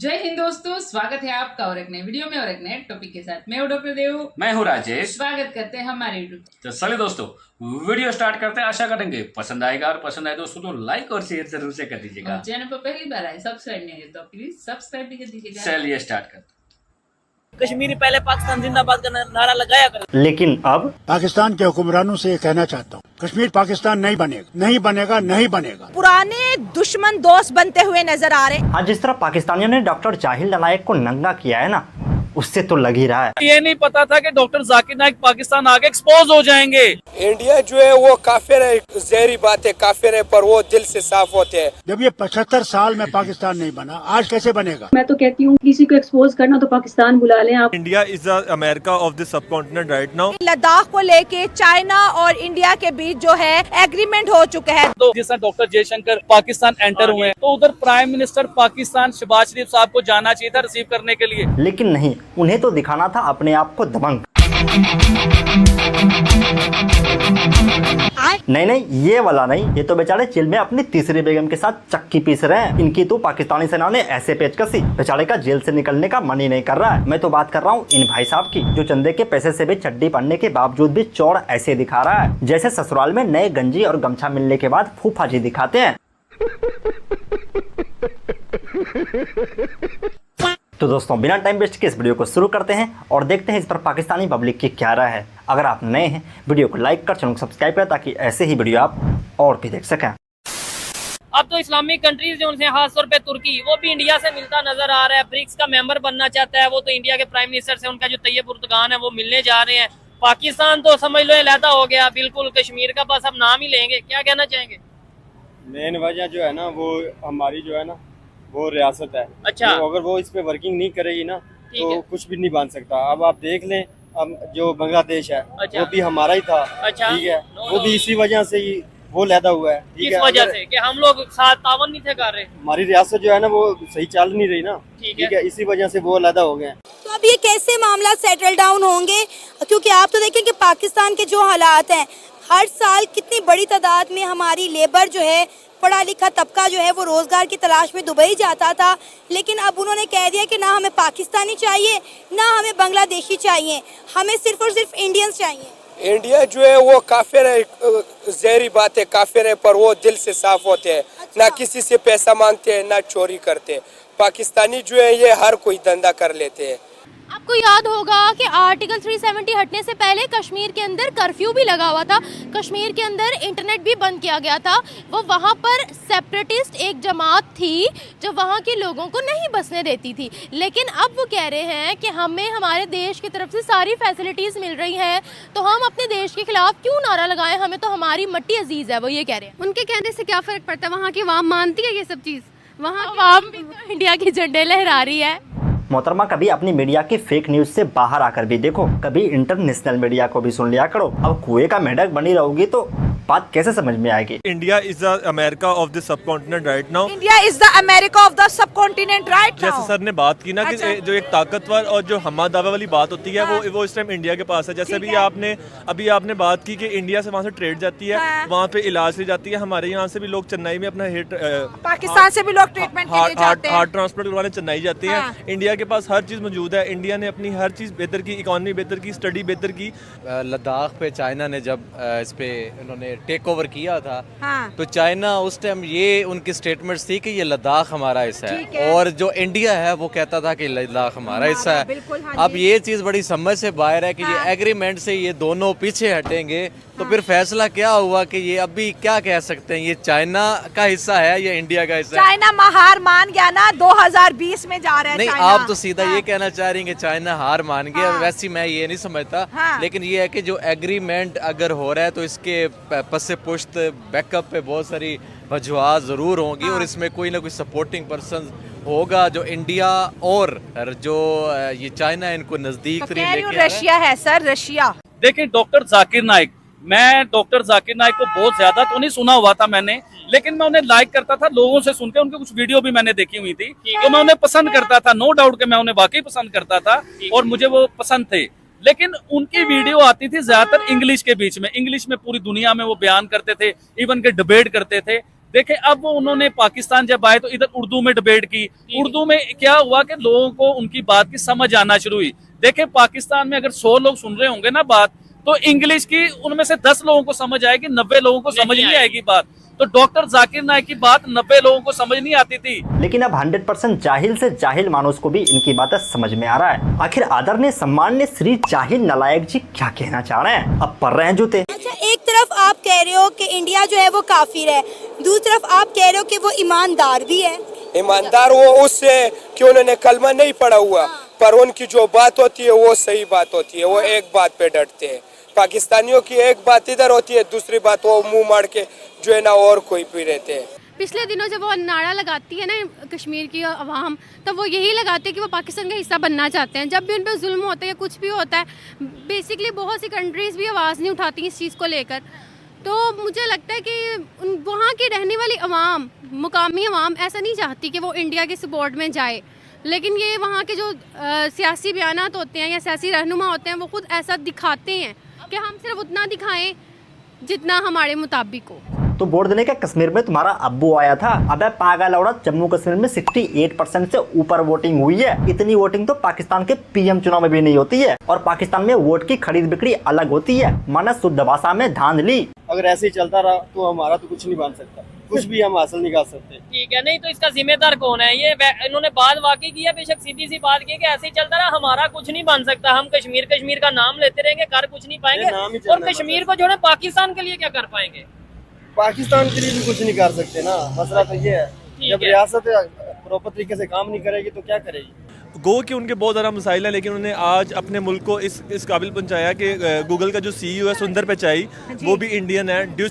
जय हिंद दोस्तों, स्वागत है आपका और एक नए वीडियो में और एक नए टॉपिक के साथ। मैं हूं डॉक्टर देव, मैं हूं राजेश। स्वागत करते हैं हमारे यूट्यूब। तो चलिए दोस्तों वीडियो स्टार्ट करते हैं। आशा करेंगे पसंद आएगा और पसंद आए दोस्तों तो लाइक और शेयर जरूर से कर दीजिएगा। चैनल पर पहली बार आए, सब्सक्राइब नहीं है तो प्लीज सब्सक्राइब भी कर दीजिएगा। चलिए स्टार्ट करते हैं। कश्मीरी पहले पाकिस्तान जिंदाबाद का नारा लगाया कर, लेकिन अब पाकिस्तान के हुक्मरानों से ये कहना चाहता हूँ, कश्मीर पाकिस्तान नहीं बनेगा, नहीं बनेगा, नहीं बनेगा। पुराने दुश्मन दोस्त बनते हुए नजर आ रहे हैं। आज जिस तरह पाकिस्तानियों ने डॉक्टर जाहिल नायक को नंगा किया है ना, उससे तो लग ही रहा है। ये नहीं पता था कि डॉक्टर जाकिर नाइक पाकिस्तान आगे एक्सपोज हो जाएंगे। इंडिया जो है वो काफिर है, जहरी बात है, काफिर है, पर वो दिल से साफ होते हैं। जब ये 75 साल में पाकिस्तान नहीं बना, आज कैसे बनेगा? मैं तो कहती हूँ किसी को एक्सपोज करना तो पाकिस्तान बुला लें आप। India is the America of the subcontinent right now. Ladakh को लेके चाइना और इंडिया के बीच जो है एग्रीमेंट हो चुका है। तो जिस तरह डॉक्टर जयशंकर पाकिस्तान एंटर हुए हैं, तो उधर प्राइम मिनिस्टर पाकिस्तान शहबाज शरीफ साहब को जाना चाहिए था रिसीव करने के लिए। लेकिन नहीं, उन्हें तो दिखाना था अपने आप को दबंग। नहीं, ये वाला नहीं, ये तो बेचारे चिल में अपनी तीसरी बेगम के साथ चक्की पीस रहे हैं। इनकी तो पाकिस्तानी सेना ने ऐसे पेच कसी, बेचारे का जेल से निकलने का मन ही नहीं कर रहा है। मैं तो बात कर रहा हूँ इन भाई साहब की, जो चंदे के पैसे से भी चड्डी पहनने के बावजूद भी चौड़ ऐसे दिखा रहा है जैसे ससुराल में नए गंजी और गमछा मिलने के बाद फूफा जी दिखाते हैं। तो दोस्तों बिना टाइम वेस्ट के इस वीडियो को शुरू करते हैं और देखते हैं इस पर पाकिस्तानी पब्लिक की क्या राय है। अगर आप नए हैं वीडियो को लाइक कर, चैनल को सब्सक्राइब करें ताकि ऐसे ही वीडियो आप और भी देख सकें। अब तो इस्लामिक कंट्रीज जो उनसे खास तौर पे तुर्की, वो भी इंडिया से मिलता नजर आ रहा है। ब्रिक्स का मेंबर बनना चाहता है वो, तो इंडिया के प्राइम मिनिस्टर से उनका जो तैयब उर्दगान है वो मिलने जा रहे हैं। पाकिस्तान तो समझ लो अलहदा हो गया बिल्कुल, कश्मीर का बस अब नाम ही लेंगे। क्या कहना चाहेंगे? मेन वजह जो है ना, वो हमारी जो है ना वो रियासत है। अच्छा, तो अगर वो इस पे वर्किंग नहीं करेगी ना तो कुछ भी नहीं बन सकता। अब आप देख लें, अब जो बांग्लादेश है वो भी हमारा ही था। अच्छा, ठीक है, वो भी इसी वजह से ही वो लैदा हुआ है। इस वजह से कि हम लोग साथ तावन नहीं थे कर रहे। हमारी रियासत जो है ना वो सही चल नहीं रही ना। ठीक है, इसी वजह से वो लैदा हो गए। तो अब ये कैसे मामला सेटल डाउन होंगे? क्योंकि आप तो देखें कि पाकिस्तान के जो हालात हैं, हर साल कितनी बड़ी तादाद में हमारी लेबर जो है, पढ़ा लिखा तबका जो है वो रोजगार की तलाश में दुबई जाता था। लेकिन अब उन्होंने कह दिया कि ना हमें पाकिस्तानी चाहिए, ना हमें बांग्लादेशी चाहिए, हमें सिर्फ और सिर्फ इंडियंस चाहिए। इंडिया जो है वो काफिर है, जहरी बात है, काफिर है, पर वो दिल से साफ होते हैं। ना किसी से पैसा मांगते हैं, ना चोरी करते। पाकिस्तानी जो है ये हर कोई धंधा कर लेते हैं। आपको याद होगा कि आर्टिकल 370 हटने से पहले कश्मीर के अंदर कर्फ्यू भी लगा हुआ था, कश्मीर के अंदर इंटरनेट भी बंद किया गया था। वो वहाँ पर सेपरेटिस्ट एक जमात थी जो वहाँ के लोगों को नहीं बसने देती थी। लेकिन अब वो कह रहे हैं कि हमें हमारे देश की तरफ से सारी फैसिलिटीज़ मिल रही हैं, तो हम अपने देश के खिलाफ क्यों नारा लगाएं, हमें तो हमारी मट्टी अजीज़ है। वो ये कह रहे हैं। उनके कहने से क्या फ़र्क पड़ता है? वहाँ की आवाम मानती है ये सब चीज़? वहाँ आवाम भी तो इंडिया के झंडे लहरा रही है। मोहतरमा, कभी अपनी मीडिया की फेक न्यूज से बाहर आकर भी देखो, कभी इंटरनेशनल मीडिया को भी सुन लिया करो। अब कुएं का मेंढक बनी रहोगी तो बात कैसे समझ में आएगी? India is the America of the subcontinent right now. India is the America of the subcontinent right now. जैसे सर ने बात की ना कि जो एक ताकतवर और जो हमा दावा वाली बात होती है वो इस टाइम इंडिया के पास है। जैसे अभी आपने बात की कि इंडिया से वहाँ से ट्रेड जाती है, वहाँ पे इलाज ली जाती है। हमारे यहाँ से भी लोग चेन्नई में अपना पाकिस्तान से भी लोग ट्रीटमेंट के लिए जाते हैं, हार्ट ट्रांसप्लांट करवाने चेन्नई जाते हैं। इंडिया के पास हर चीज मौजूद है। इंडिया ने अपनी हर चीज बेहतर की, इकोनॉमी बेहतर की, स्टडी बेहतर की। लद्दाख पे चाइना ने जब इस पे उन्होंने टेक ओवर किया था, तो चाइना उस टाइम ये उनकी स्टेटमेंट्स थी कि ये लद्दाख हमारा हिस्सा है, और जो इंडिया है वो कहता था कि लद्दाख हमारा हिस्सा है। अब ये चीज बड़ी समझ से बाहर है कि ये एग्रीमेंट से ये दोनों पीछे हटेंगे, तो फिर फैसला क्या हुआ कि ये अभी क्या कह सकते हैं, ये चाइना का हिस्सा है या इंडिया का हिस्सा है? चाइना हार मान गया ना, 2020 में जा रहा है। नहीं, आप तो सीधा ये कहना चाह रही हैं कि चाइना हार मान गया। वैसे मैं ये नहीं समझता, लेकिन ये है कि जो एग्रीमेंट अगर हो रहा है तो इसके पस से पुश्त बैकअप पे बहुत सारी वजूहात जरूर होंगी, और इसमें कोई ना कोई सपोर्टिंग पर्सन होगा जो इंडिया और जो ये चाइना इनको नजदीक रशिया है सर, रशिया। देखिए डॉक्टर जाकिर नाइक, मैं डॉक्टर जाकिर नाइक को बहुत ज्यादा तो नहीं सुना हुआ था मैंने, लेकिन मैं उन्हें लाइक करता था लोगों से सुनते। उनके कुछ वीडियो भी मैंने देखी हुई थी, तो मैं उन्हें पसंद करता था। नो डाउट कि मैं उन्हें वाकई पसंद करता था और मुझे वो पसंद थे। लेकिन उनकी वीडियो आती थी ज्यादातर इंग्लिश के बीच में, इंग्लिश में पूरी दुनिया में वो बयान करते थे, इवन के डिबेट करते थे। देखे अब वो उन्होंने पाकिस्तान जब आए तो इधर उर्दू में डिबेट की। उर्दू में क्या हुआ कि लोगों को उनकी बात की समझ आना शुरू हुई। देखे पाकिस्तान में अगर 100 लोग सुन रहे होंगे ना बात, तो इंग्लिश की उनमें से 10 लोगों को समझ आएगी, 90 लोगों को समझ नहीं आएगी बात। तो डॉक्टर जाकिर नाइक की बात 90 लोगों को समझ नहीं आती थी, लेकिन अब 100% जाहिल से जाहिल मानुस को भी इनकी बातें समझ में आ रहा है। आखिर आदरणीय सम्माननीय श्री जाहिल नालायक जी क्या कहना चाह रहे हैं, अब पढ़ रहे हैं जूते। अच्छा, एक तरफ आप कह रहे हो कि इंडिया जो है वो काफिर है, दूसरी तरफ आप कह रहे हो कि वो ईमानदार भी है। ईमानदार वो उससे कि उन्होंने कलमा नहीं पढ़ा हुआ, पर उनकी जो बात होती है वो सही बात होती है, वो एक बात पे डटते हैं। पाकिस्तानियों की एक बात इधर होती है, दूसरी बात वो मुंह मार के जो है ना और कोई भी रहते हैं। पिछले दिनों जब वो नारा लगाती है ना कश्मीर की अवाम, तब वो यही लगाते हैं कि वो पाकिस्तान का हिस्सा बनना चाहते हैं। जब भी उन पर जुल्म होता है या कुछ भी होता है, बेसिकली बहुत सी कंट्रीज़ भी आवाज़ नहीं उठाती इस चीज़ को लेकर। तो मुझे लगता है कि वहाँ की रहने वाली अवाम, मुकामी अवाम ऐसा नहीं चाहती कि वो इंडिया के सपोर्ट में जाए, लेकिन ये वहाँ के जो सियासी बयानात होते हैं या सियासी रहनुमा होते हैं वो खुद ऐसा दिखाते हैं कि हम सिर्फ उतना दिखाएं जितना हमारे मुताबिक हो। तो वोट देने का कश्मीर में तुम्हारा अब्बू आया था। अबे पागल औरत, जम्मू कश्मीर में 68% से ऊपर वोटिंग हुई है। इतनी वोटिंग तो पाकिस्तान के पीएम चुनाव में भी नहीं होती है। और पाकिस्तान में वोट की खरीद बिक्री अलग होती है, माना शुद्ध भाषा में धांधली। अगर ऐसे ही चलता रहा तो हमारा तो कुछ नहीं बन सकता, कुछ भी हम हासिल नहीं कर सकते। ठीक है, नहीं तो इसका जिम्मेदार कौन है? ये इन्होंने बात वाकई की है, बेशक सीधी सी बात की कि ऐसे ही चलता रहा हमारा कुछ नहीं बन सकता, हम कश्मीर का नाम लेते रहेंगे, कर कुछ नहीं पाएंगे। और कश्मीर को जो है पाकिस्तान के लिए क्या कर पाएंगे? पाकिस्तान के लिए भी कुछ नहीं कर सकते ना, मसला तो ये है। जब रियासत प्रॉपर तरीके से काम नहीं करेगी तो क्या करेगी? गो कि उनके बहुत ज़्यादा मसाइल हैं, लेकिन उन्होंने आज अपने मुल्क को इस काबिल पहुंचाया कि गूगल का जो सीईओ है सुंदर पिचाई, वो भी इंडियन है। जो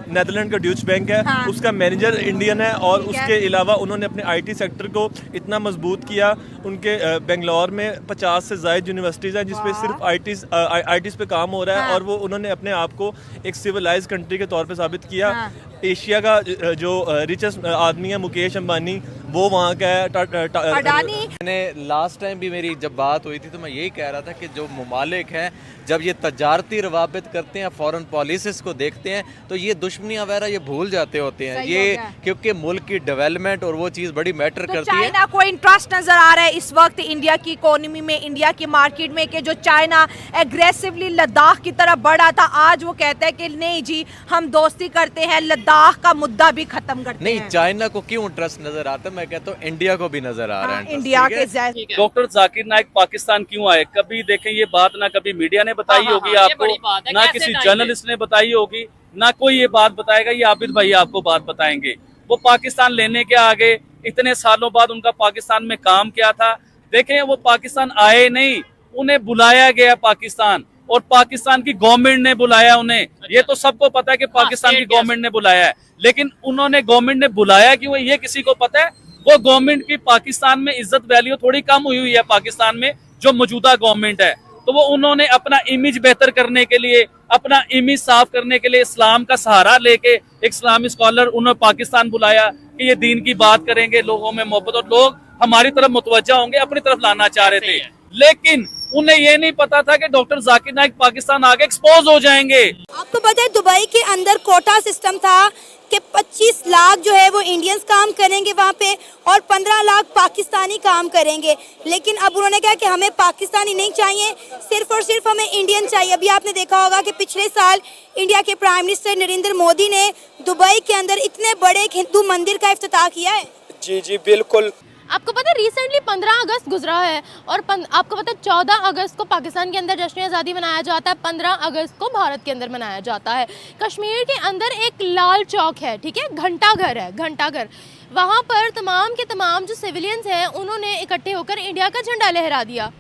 नेदरलैंड का ड्यूच बैंक है, हाँ। उसका मैनेजर इंडियन है। और उसके अलावा उन्होंने अपने आईटी सेक्टर को इतना मजबूत किया। उनके बेंगलोर में 50 से ज़ायद यूनिवर्सिटीज़ हैं जिसपे सिर्फ आईटीज़ पे काम हो रहा है। और वो उन्होंने अपने आप को एक सिविलाइज कंट्री के तौर पर साबित किया। एशिया का जो रिचेस्ट आदमी है मुकेश अंबानी, वो वहाँ का है। मैंने लास्ट टाइम भी मेरी जब बात हुई थी तो मैं यही कह रहा था कि जो ममालिक हैं जब ये तजारती रवाबित करते हैं, फॉरेन पॉलिसीज़ को देखते हैं, तो ये दुश्मनियाँ वगैरह ये भूल जाते होते हैं। ये क्योंकि मुल्क की डेवलपमेंट और वो चीज़ बड़ी मैटर करती है। चाइना को इंटरेस्ट नजर आ रहा है इस वक्त इंडिया की इकोनॉमी में, इंडिया की मार्केट में, कि जो चाइना एग्रेसिवली लद्दाख की तरफ बढ़ा था, आज वो कहता है कि नहीं जी हम दोस्ती करते हैं, लद्दाख का मुद्दा भी खत्म करते हैं। नहीं, चाइना को क्यों इंटरेस्ट नजर आता है? मैं कहता हूँ इंडिया को भी नजर आ रहा है इंडिया के। डॉक्टर जाकिर नाइक पाकिस्तान क्यों आए? कभी देखें ये बात ना कभी मीडिया ने बताई होगी आपको, ना किसी जर्नलिस्ट ने बताई होगी, ना कोई ये बात बताएगा। ये आबिद भाई आपको बात बताएंगे। वो पाकिस्तान लेने के आगे इतने सालों बाद उनका पाकिस्तान में काम क्या था। देखें वो पाकिस्तान आए नहीं, उन्हें बुलाया गया पाकिस्तान, और पाकिस्तान की गवर्नमेंट ने बुलाया उन्हें। ये तो सबको पता है कि पाकिस्तान की गवर्नमेंट ने बुलाया है, लेकिन उन्होंने गवर्नमेंट ने बुलाया क्यों ये किसी को पता है? वो गवर्नमेंट की पाकिस्तान में इज्जत वैल्यू थोड़ी कम हुई है पाकिस्तान में जो मौजूदा गवर्नमेंट है। तो वो उन्होंने अपना इमेज बेहतर करने के लिए, अपना इमेज साफ करने के लिए इस्लाम का सहारा लेके एक इस्लामी स्कॉलर उन्होंने पाकिस्तान बुलाया कि ये दीन की बात करेंगे, लोगों में मोहब्बत, और लोग हमारी तरफ मुतवज्जा होंगे, अपनी तरफ लाना चाह रहे थे। लेकिन उन्हें ये नहीं पता था कि डॉक्टर जाकिर नाइक पाकिस्तान आगे एक्सपोज हो जाएंगे। आपको पता है दुबई के अंदर कोटा सिस्टम था कि 25 लाख जो है वो इंडियंस काम करेंगे वहाँ पे और 15 लाख पाकिस्तानी काम करेंगे। लेकिन अब उन्होंने कहा कि हमें पाकिस्तानी नहीं चाहिए, सिर्फ और सिर्फ हमें इंडियन चाहिए। अभी आपने देखा होगा कि पिछले साल इंडिया के प्राइम मिनिस्टर नरेंद्र मोदी ने दुबई के अंदर इतने बड़े एक हिंदू मंदिर का इफ्तिताह किया है। जी जी बिल्कुल। आपको पता है रिसेंटली 15 अगस्त गुजरा है, और आपको पता है 14 अगस्त को पाकिस्तान के अंदर जश्न आज़ादी मनाया जाता है, 15 अगस्त को भारत के अंदर मनाया जाता है। कश्मीर के अंदर एक लाल चौक है, ठीक है, घंटा घर है, घंटा घर। वहाँ पर तमाम के तमाम जो सिविलियंस हैं उन्होंने इकट्ठे होकर इंडिया का झंडा लहरा दिया।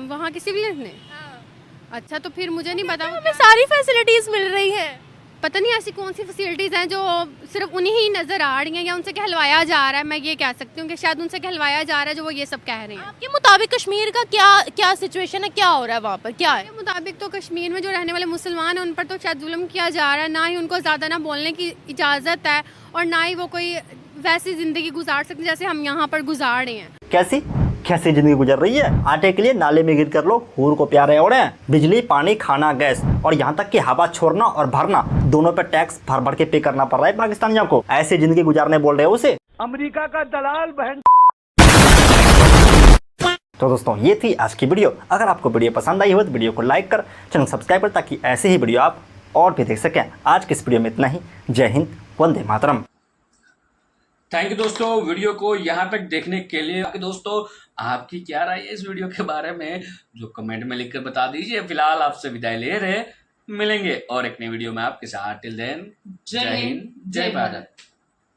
वहाँ के सिविलियंस ने? अच्छा, तो फिर मुझे नहीं पता। हमें सारी फैसिलिटीज़ मिल रही हैं। पता नहीं ऐसी कौन सी फैसिलिटीज़ हैं जो सिर्फ उन्हीं ही नज़र आ रही हैं या उनसे कहलवाया जा रहा है। मैं ये कह सकती हूँ कि शायद उनसे कहलवाया जा रहा है जो वो ये सब कह रहे हैं। आपके मुताबिक कश्मीर का क्या सिचुएशन है, क्या हो रहा है वहाँ पर, क्या है? मेरे मुताबिक तो कश्मीर में जो रहने वाले मुसलमान हैं उन पर तो शायद जुल्म किया जा रहा है, ना ही उनको ज़्यादा ना बोलने की इजाज़त है और ना ही वो कोई वैसी ज़िंदगी गुजार सकते जैसे हम यहाँ पर गुजार रहे हैं। कैसी? कैसी जिंदगी गुजर रही है। आटे के लिए नाले में गिर कर लोग हूर को प्यारे ओढ़े हैं। बिजली, पानी, खाना, गैस और यहाँ तक कि हवा छोड़ना और भरना दोनों पे टैक्स भर भर के पे करना पड़ रहा है पाकिस्तानियों को। ऐसी जिंदगी गुजारने बोल रहे हो उसे अमेरिका का दलाल बहन। तो दोस्तों ये थी आज की वीडियो। अगर आपको वीडियो पसंद आई हो तो वीडियो को लाइक कर, चैनल सब्सक्राइब कर, ताकि ऐसे ही वीडियो आप और भी देख सकें। आज की इस वीडियो में इतना ही। जय हिंद, वंदे मातरम। थैंक यू दोस्तों वीडियो को यहाँ तक देखने के लिए। दोस्तों आपकी क्या राय है इस वीडियो के बारे में, जो कमेंट में लिखकर बता दीजिए। फिलहाल आपसे विदाई ले रहे, मिलेंगे और एक नई वीडियो में आपके साथ। टिल देन, जय हिंद, जय भारत।